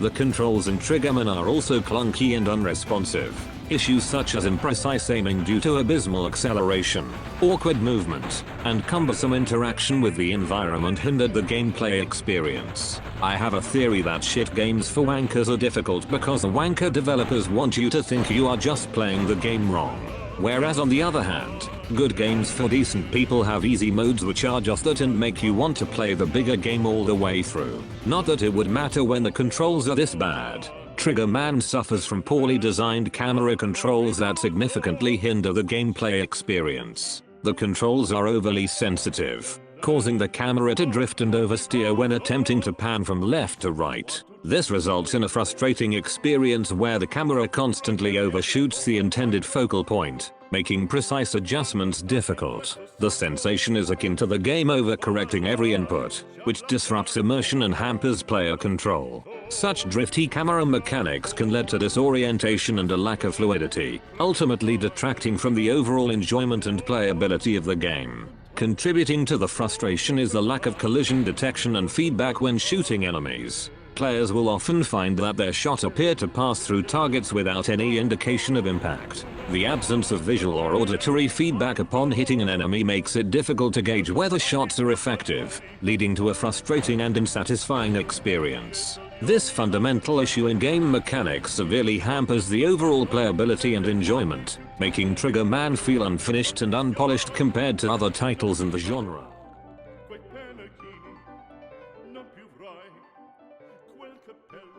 The controls in Triggerman are also clunky and unresponsive. Issues such as imprecise aiming due to abysmal acceleration, awkward movement, and cumbersome interaction with the environment hindered the gameplay experience. I have a theory that shit games for wankers are difficult because the wanker developers want you to think you are just playing the game wrong. Whereas on the other hand, good games for decent people have easy modes which are just that and make you want to play the bigger game all the way through. Not that it would matter when the controls are this bad. Triggerman suffers from poorly designed camera controls that significantly hinder the gameplay experience. The controls are overly sensitive, causing the camera to drift and oversteer when attempting to pan from left to right. This results in a frustrating experience where the camera constantly overshoots the intended focal point, making precise adjustments difficult. The sensation is akin to the game overcorrecting every input, which disrupts immersion and hampers player control. Such drifty camera mechanics can lead to disorientation and a lack of fluidity, ultimately detracting from the overall enjoyment and playability of the game. Contributing to the frustration is the lack of collision detection and feedback when shooting enemies. Players will often find that their shot appear to pass through targets without any indication of impact. The absence of visual or auditory feedback upon hitting an enemy makes it difficult to gauge whether shots are effective, leading to a frustrating and unsatisfying experience. This fundamental issue in game mechanics severely hampers the overall playability and enjoyment, making Triggerman feel unfinished and unpolished compared to other titles in the genre. Quei penachini non più avrai quel cappello